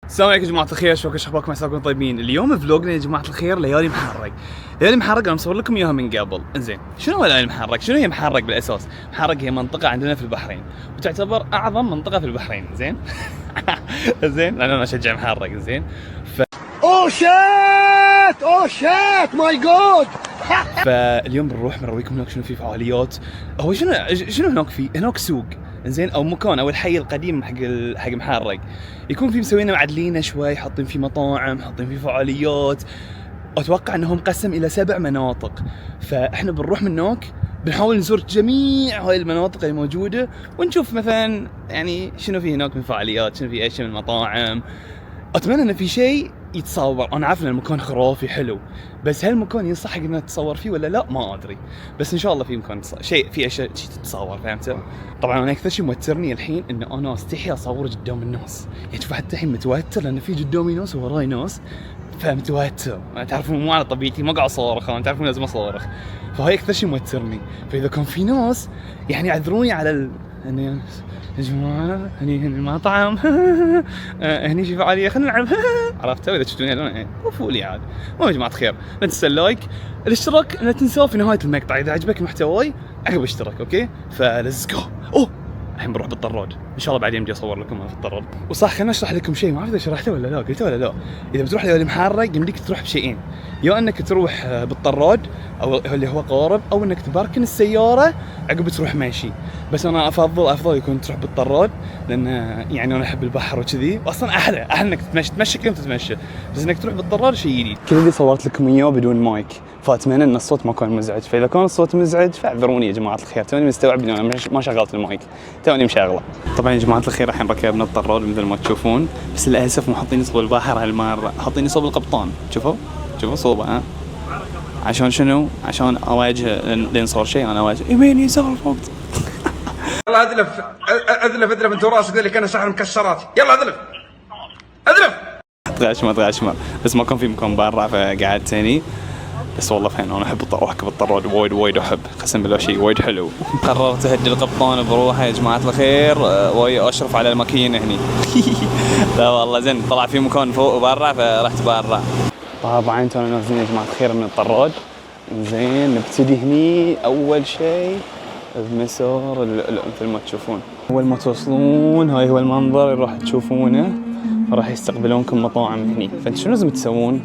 السلام عليكم يا جماعة الخير، شلونكم؟ اخباركم؟ عساكم طيبين. اليوم فلوقنا يا جماعة الخير ليالي محرق. ليالي محرق انا مصور لكم اياها من قبل. انزين، شنو هو ليالي محرق؟ شنو هي محرق بالاساس؟ محرق هي منطقة عندنا في البحرين، وتعتبر اعظم منطقة في البحرين، زين؟ زين، انا اشجع محرق، زين؟ اوه شات ماي جاد. فاليوم بنرويكم هناك شنو في فعاليات. هو شنو هناك في؟ هناك سوق، انزين، او مكان، او الحي القديم حق محرق. يكون في مسوينه معدلينه شوي، حاطين فيه مطاعم، حاطين فيه فعاليات. اتوقع انه مقسم الى 7 مناطق، فاحنا بنروح من هناك، بنحاول نزور جميع هاي المناطق اللي موجوده، ونشوف مثلا يعني شنو في هناك من فعاليات، شنو في ايش من مطاعم. اتمنى ان في شيء يتصور. انا عارف ان المكان خرافي حلو، بس هل المكان ينصح انك تتصور فيه ولا لا ما ادري. بس ان شاء الله في مكان شيء، في اشياء تتصور، فهمت؟ طبعا انا اكثر شيء موترني الحين ان انا استحي اصور قدام الناس. يعني شوف حتى الحين متوتر لان في قدامي ناس ووراي ناس، فمتوتر. تعرفون مو على طبيعتي، ما قاعد اصورخ، انا تعرفون لازم اصورخ. فهاي اكثر شيء موترني. فاذا كان في ناس يعني اعذروني على يعني يا جماعة هني المطعم هني في فعالية، خلينا نلعب. عرفتوا؟ إذا شفتوني هذول يعني وفوا لي عاد. المهم يا جماعة الخير، لا تنسوا اللايك، الاشتراك لا تنسوه في نهاية المقطع إذا عجبك محتواي، عقب اشترك، أوكي؟ فليتس جو. الحين بنروح بالطراد، ان شاء الله بعدين بدي اصور لكم انا في الطراد. وصح خليني اشرح لكم شيء، ما اعرف اذا شرحته ولا لا، قلته ولا لا. اذا بتروح ليالي محرق يمديك تروح بشيئين، يا انك تروح بالطراد او اللي هو قارب، او انك تباركن السياره عقب تروح ماشي. بس انا افضل يكون تروح بالطراد، لان يعني انا احب البحر وكذي، واصلا احلى انك تمشي كل يوم تتمشى، بس انك تروح بالطراد شيء جديد. كل اللي صورت لكم اياه بدون مايك، فاتمنى ان الصوت ما كان مزعج، فاذا كان الصوت مزعج فاعذروني يا جماعه الخير، توني مستوعب اني ما شغلت المايك، توني مشغله. طبعا يا جماعه الخير الحين ركبنا الطراد مثل ما تشوفون، بس للاسف مو حاطين صوب البحر هالمره، حاطين صوب القبطان. شوفوا صوبه، ها؟ عشان شنو؟ عشان اواجه لين صار شيء انا اواجه يمين يسار فوق. يلا اذلف انت راسك ذي اللي كان شحن مكسرات. يلا اذلف. تغشمر بس ما كان في مكان برا فقعدت هني. بس والله فين انا احب اركب الطراد وايد احب، قسم بالله شيء وايد حلو. قررت اهدي القبطان بروحه يا جماعه الخير، واي اشرف على الماكينه هني. لا والله زين، طلع في مكان فوق برا فرحت برا. طبعا تونا نازلين يا جماعه الخير من الطراد. زين، نبتدي هني اول شيء بمسار مثل ما تشوفون. اول ما توصلون هاي هو المنظر اللي راح تشوفونه، راح يستقبلونكم مطاعم هني. فانت شنو لازم تسوون؟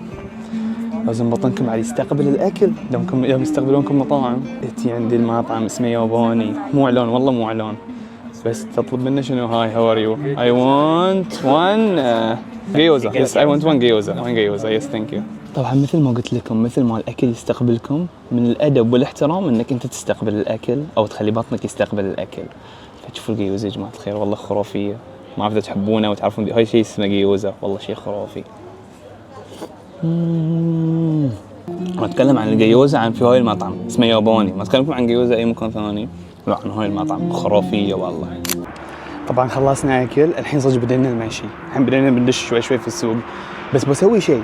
لازم بطنكم بعد يستقبل الاكل، يوم يستقبلونكم مطاعم. اتي عندي المطعم اسمه ياباني، مو اعلان والله مو اعلان، بس تطلب منه شنو؟ هاي هاو ار يو؟ اي وانت وان جيوزا. يس اي وانت وان جيوزا. يس ثانك يو. طبعا مثل ما قلت لكم، مثل ما الاكل يستقبلكم، من الادب والاحترام انك انت تستقبل الاكل او تخلي بطنك يستقبل الاكل. فتشوفوا الجيوزا يا جماعه الخير والله خرافيه، ما اعرف اذا تحبونه وتعرفون هاي شيء اسمه جيوزا، والله شيء خرافي. أنا أتكلم عن الجيوزة عن في هاي المطعم اسمه ياباني، ما أتكلمكم عن جيوزة أي مكان ثاني، لا عن هاي المطعم خرافية والله. طبعا خلصنا أكل، الحين صدق بدينا المشي، الحين بدينا بندش شوي في السوق. بس بسوي شيء،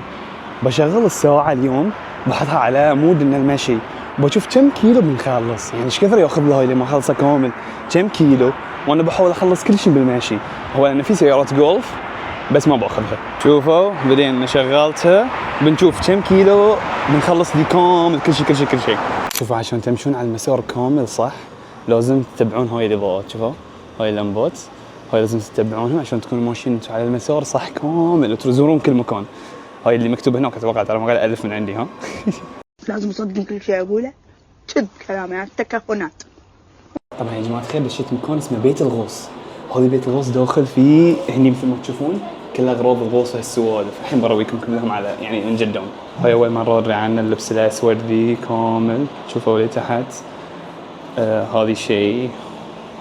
بشغل الساعة اليوم بحطها على مود إن المشي، بشوف كم كيلو بنخلص، يعني إيش كثر ياخذ له هاي لما أخلصه كامل، كم كيلو، وأنا بحاول أخلص كل شيء بالمشي. هو لأن في سيارات جولف بس ما باخذها. شوفوا بدينا شغلتها، بنشوف كم كيلو بنخلص دي كامل، كل شيء. شوفوا عشان تمشون على المسار كامل صح لازم تتبعون هاي الاضاءات، شوفوا هاي اللمبات، هاي لازم تتبعونها عشان تكونوا ماشيين انتم على المسار صح كامل وتزورون كل مكان. هاي اللي مكتوب هناك اتوقع، ترى ما قاعد الف من عندي، ها. لازم اصدق كل شيء اقوله، كذب كلامي يعني التكهنات. طبعا يا جماعه الخير دشيت مكان اسمه بيت الغوص. هذا بيت الغوص داخل فيه هني مثل ما تشوفون كل اغراض الغوص والسوالف. الحين برويكم كلهم على يعني من قدام. هاي اول مره اوري عنه اللبس الاسود ذي كامل، شوفوا لي تحت. هذه شيء،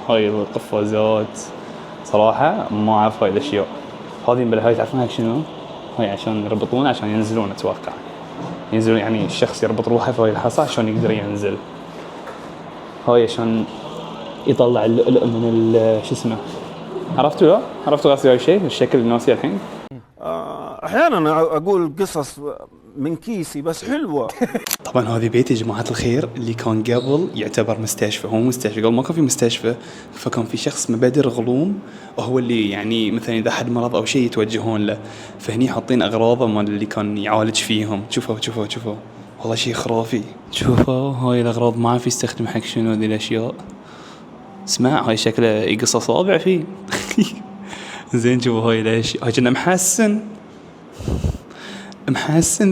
هاي القفازات صراحه ما اعرف هاي الاشياء. هذه هاي تعرفون هاي شنو؟ هاي عشان يربطون، عشان ينزلون اتوقع، ينزلون يعني الشخص يربط روحه في هاي الحصى عشان يقدر ينزل. هاي عشان يطلع اللؤلؤ من شو اسمه، عرفتوا غاسي هاي الشيء الشكل الناسي الحين. احيانا اقول قصص من كيسي بس حلوة. طبعا هذه بيت يا جماعة الخير اللي كان قبل يعتبر مستشفى، هو مستشفى قبل ما كان في مستشفى، فكان في شخص اسمه بدر غلوم وهو اللي يعني مثلا إذا حد مرض أو شيء يتوجهون له، فهني حاطين أغراضه مال اللي كان يعالج فيهم. شوفوا والله شيء خرافي. شوفوا هاي الأغراض ما عارف يستخدم حق شنو ذي الأشياء. اسمع هاي شكله يقص أصابع فيه. زين شوفوا هاي الأشياء، هاي كنا محسن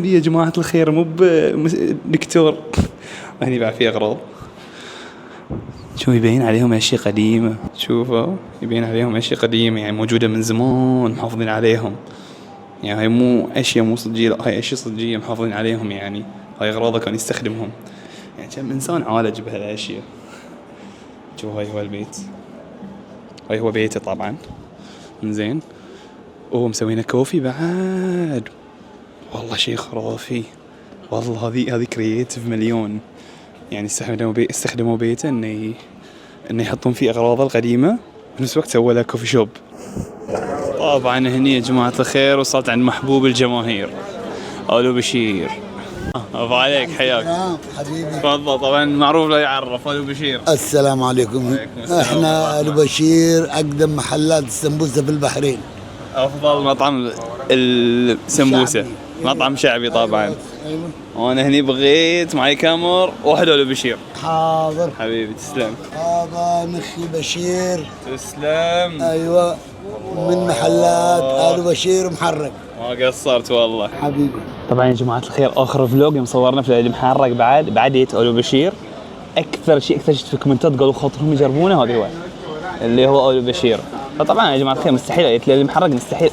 ذي يا جماعة الخير مو دكتور. هني بعد في أغراض، شو يبين عليهم أشياء قديمة. شوفوا يبين عليهم أشياء قديمة يعني موجودة من زمان محافظين عليهم، يعني هاي مو أشياء مو صجية، لا هاي أشياء صجية محافظين عليهم، يعني هاي أغراضه كان يستخدمهم، يعني كم إنسان عالج بهالأشياء. شوفوا هاي هو البيت، هاي هو بيته طبعا. زين وهو مسوينا كوفي بعد، والله شيء خرافي. والله هذه كرييتيف مليون، يعني استخدموا بيته انه يحطون فيه اغراضه القديمه بنفس الوقت سووا له كوفي شوب. طبعا هني يا جماعه الخير وصلت عند محبوب الجماهير الو بشير. ابو عليك حياك حبيبي. تفضل. طبعا معروف لا يعرف الو بشير. السلام عليكم. احنا الو بشير اقدم محلات السمبوسه في البحرين. افضل مطعم السمبوسه، مطعم شعبي طبعا. ايوه وانا هني بغيت معي كامر واحد الو بشير. حاضر حبيبي تسلم. هذا نخي بشير. تسلم. ايوه من محلات الو بشير محرق. ما قصرت والله حبيبي. طبعا يا جماعه الخير اخر فلوج يوم صورنا في المحرق بعد جيت الو بشير. اكثر شيء اكتشفت في الكومنتات قالوا خاطرهم يجربونه هذا هو اللي هو الو بشير. فطبعا يا جماعه الخير مستحيل قلت لي المحرق مستحيل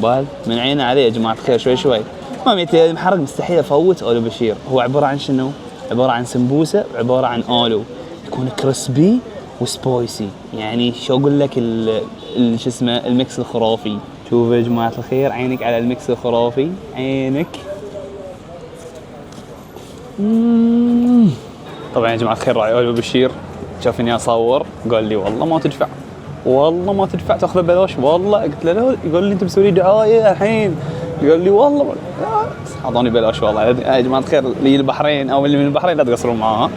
بال من عينه عليه يا جماعه الخير شوي. المهم قلت لي المحرق مستحيل افوت الو بشير. هو عباره عن شنو؟ عباره عن سمبوسه عباره عن الو، يكون كريسبي وسبايسي، يعني شو اقول لك شو اسمه الميكس الخرافي. شوفوا يا جماعه الخير عينك على الميكس الخرافي عينك. طبعا يا جماعه الخير راعي الو بشير شافني اصور قال لي والله ما تدفع تاخذه ببلاش. والله قلت له لا، يقول لي انت مسوي لي دعايه الحين. يقول لي والله اعطوني ببلاش. والله يا جماعه الخير اللي البحرين او اللي من البحرين لا تقصرون معاه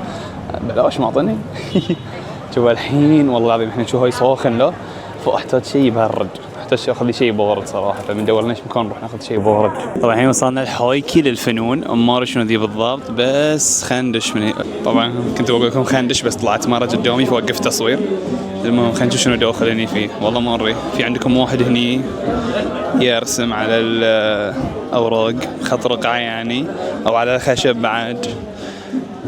ببلاش ما اعطوني. شوف الحين والله العظيم احنا شو هاي ساخن له، فاحتاج شيء يبرد، احتاج اخذ لي شيء بارد صراحه، فبندور لنا مكان نروح ناخذ شيء بارد. طبعا الحين وصلنا الحايكي للفنون، ما ادري شنو ذي بالضبط بس خندش من طبعا كنت بقول لكم خندش بس طلعت مره قدامي فوقفت تصوير. المهم خلينا نشوف شنو داخل هني فيه. والله ما ادري. في عندكم واحد هني يرسم على الاوراق خط رقعه يعني او على الخشب بعد.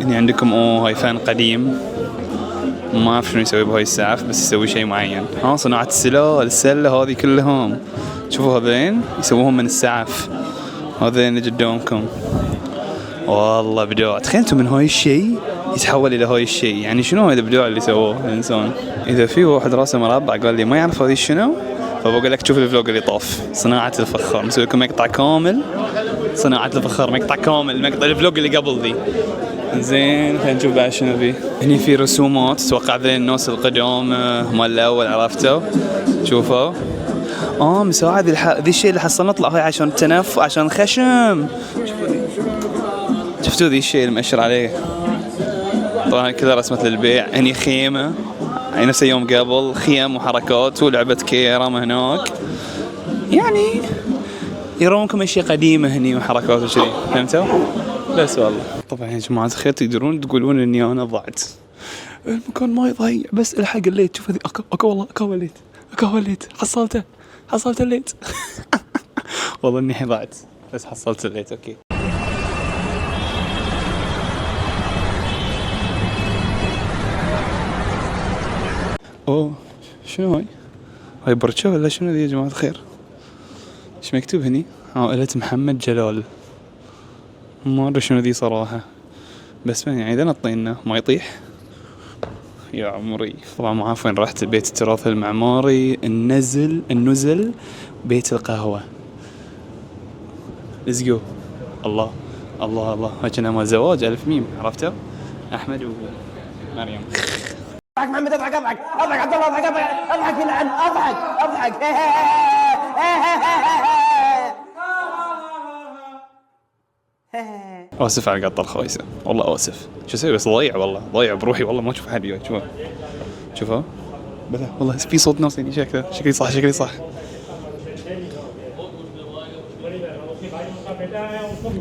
هني عندكم هاي فن قديم ما اعرف شنو يسوي بهاي السعف بس يسوي شيء معين. صناعة السلة هذه كلهم شوفوا هذين يسووهم من السعف. هذين قدامكم والله ابداع. تخيلتوا من هاي الشيء يتحول الى هاي الشيء، يعني شنو هذا الابداع اللي سووه الانسان. اذا في واحد راسه مربع قال لي ما يعرف هذه شنو فبقول لك شوف الفلوق اللي طاف صناعة الفخار، مسوي لكم مقطع كامل صناعة الفخار، مقطع كامل مقطع الفلوق اللي قبل ذي. زين خلينا نشوف بعد شنو فيه. هني في رسومات اتوقع ذي الناس القدام مال الاول عرفتوا. شوفوا مساعد ذي الشيء اللي حصلنا نطلع هاي عشان التنف عشان الخشم. شفتوا ذي الشيء المؤشر عليه. طبعا كلها رسمة للبيع. هني خيمة يعني نفس يوم قبل، خيم وحركات ولعبة كيرم هناك، يعني يرونكم اشياء قديمة هني وحركات وشي. فهمتوا؟ بس والله طبعا يا جماعة الخير تقدرون تقولون اني انا ضعت، المكان ما يضيع بس الحق الليت. شوف هذي اكو والله اكو الليت حصلت الليت. والله اني ضعت بس حصلت الليت. اوكي شنو هاي برشا ولا شنو ذي يا جماعة الخير؟ ايش مكتوب هني؟ عائلة محمد جلال. ما ادري شنو ذي صراحة بس يعني اذا نطينا ما يطيح يا عمري. طبعا ما عارف وين رحت. بيت التراث المعماري، النزل بيت القهوة. Let's go. الله هكذا مال زواج 1000 ميم عرفتوا؟ احمد ومريم. اضحك محمد اضحك عبد الله اضحك يلعن اضحك اسف على القطه الخايسه والله اسف. شو اسوي بس ضيع والله ضيع بروحي والله ما اشوف حد وياي. شوفها بلا والله في صوت ناس يعني شكلي صح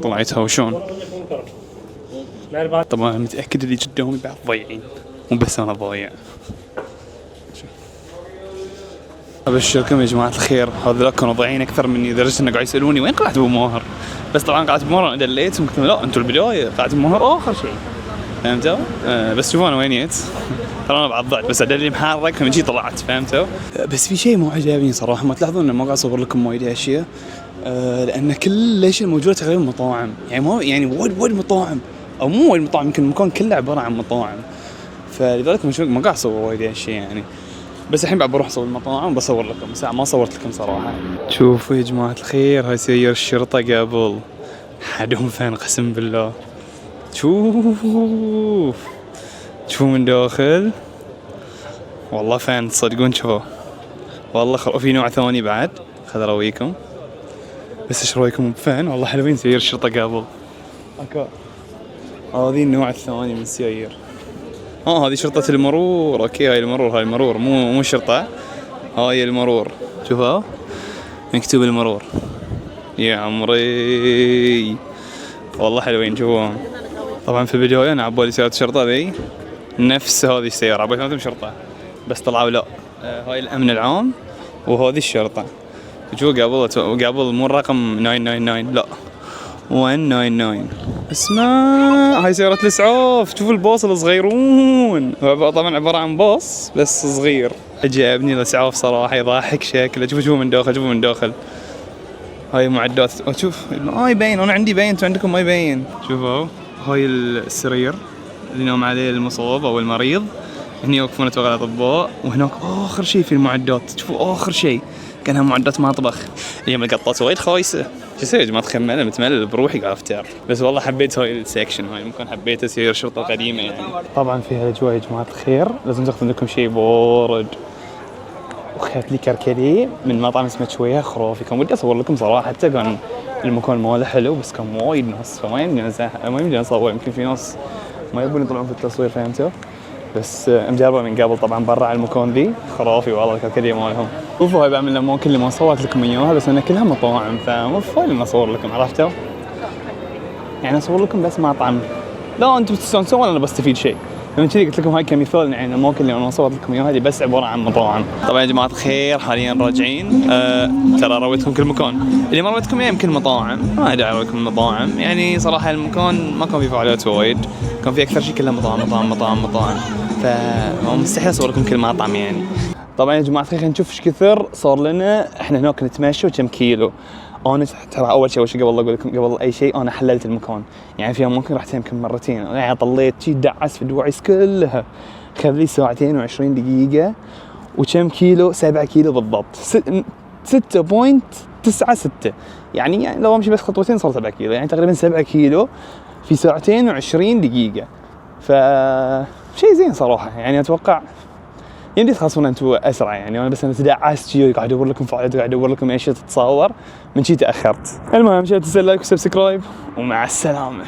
طلعتها وشون. طبعا متاكد اللي قدامي بعد ضايعين مو بس انا ضايع. ابشركم يا جماعه الخير هذول كانوا ضايعين اكثر مني لدرجه انه قاعد يسالوني وين قلعت ابو ماهر. بس طبعا قلعت ابو ماهر انا دليتهم قلت لهم لا انتم البدايه قلعت ابو ماهر اخر شيء فهمتوا. بس شوفوا انا وين جيت ترى انا بعد ضعت بس ادري محرك فمن جي طلعت فهمتوا. بس في شيء مو عجبني صراحه ما تلاحظون انه ما قاعد اصور لكم وايد اشياء لان كل الاشياء الموجوده تقريبا مطاعم يعني ما يعني وايد مطاعم او مو وايد مطاعم يمكن المكان كله عباره عن مطاعم فلذلك ما قاعد اصور وايد اشياء يعني. بس الحين بعد بروح اصور المطاعم بصور لكم ساعه ما صورت لكم صراحه. شوفوا يا جماعه الخير هاي سيارة الشرطه قبل حدهم فين قسم بالله. شوفوا من داخل والله فين تصدقون شوفوا والله في نوع ثاني بعد خذ ارويكم بس ايش رايكم بفين والله حلوين سيارة الشرطه قبل. هذه النوع الثاني من السيارة هذه شرطة المرور. اوكي هاي المرور مو شرطة هاي المرور. شوفها مكتوب المرور يا عمري والله حلوين شوفوهم. طبعا في البداية انا عبالي سيارة الشرطة ذي نفس هذه السيارة عبالي ما شرطة بس طلعوا لا هاي الامن العام وهذه الشرطة. شوفوا قبل مو الرقم 999 لا 199 اسمع هاي سيارة الاسعاف. شوفوا الباص الصغيرون طبعا عبارة عن باص بس صغير. عجبني الاسعاف صراحة يضحك شكله. شوفوا من داخل هاي معدات شوف ما يبين انا عندي باين انتم عندكم ما يبين. شوفوا هاي السرير اللي ينام عليه المصاب او المريض هني يوقفون اتوقع الاطباء وهناك اخر شيء في المعدات. شوفوا اخر شيء كانها معدات مطبخ. اليوم القطات وايد خايسه شو اسوي يا جماعه خمل متملل بروحي قاعد افتر بس والله حبيت هاي السكشن هاي ممكن حبيت سيارة الشرطه القديمه يعني. طبعا في هالاجواء يا جماعه الخير لازم تاخذون لكم شيء بارد وخذت لي كركديه من مطعم اسمه شويه خرافي. كان ودي اصور لكم صراحه حتى كان المكان ماله حلو بس كان وايد ناس فما يمدي اصور يمكن في ناس ما يبون يطلعون في التصوير فهمتوا. بس مجربه من قبل طبعا برا على المكان ذي خرافي والله الكركديه مالهم. شوفوا هاي بعمل الاماكن اللي ما صورت لكم اياها بس انا كلها مطاعم فمو فايل اني اصور لكم عرفتوا يعني اصور لكم بس مطعم لا انتم تستانسون ولا انا بستفيد شيء. من كذي قلت لكم هاي كمثال يعني الاماكن اللي انا صورت لكم اياها هذه بس عباره عن مطاعم. طبعا يا جماعه الخير حاليا راجعين ترى رويتكم كل مكان اللي ما رويتكم اياه يمكن مطاعم ما ادري ارويكم المطاعم يعني صراحه المكان ما كان فيه فعاليات وايد كان فيه اكثر شيء كلها مطاعم فمستحيل اصور لكم كل مطعم يعني. طبعا يا جماعه الخير نشوف ايش كثر صار لنا احنا هناك نتمشى وكم كيلو. انا ترى اول شيء قبل اقول لكم قبل اي شيء انا حللت المكان يعني في ممكن رحت يمكن مرتين يعني طليت شي دعس في الدواعيس كلها خذ لي 2 ساعة و20 دقيقة وكم كيلو 7 كيلو بالضبط 6.96 يعني لو امشي بس خطوتين صار 7 كيلو يعني تقريبا 7 كيلو في 2 ساعة و20 دقيقة فشيء زين صراحة يعني اتوقع يمدي تخلصون انتم اسرع يعني انا بس انا تدعست شي قاعد ادور لكم فعاليات قاعد ادور لكم اشياء تتصور من شي تاخرت. المهم شيء تنسى لايك وسبسكرايب ومع السلامه.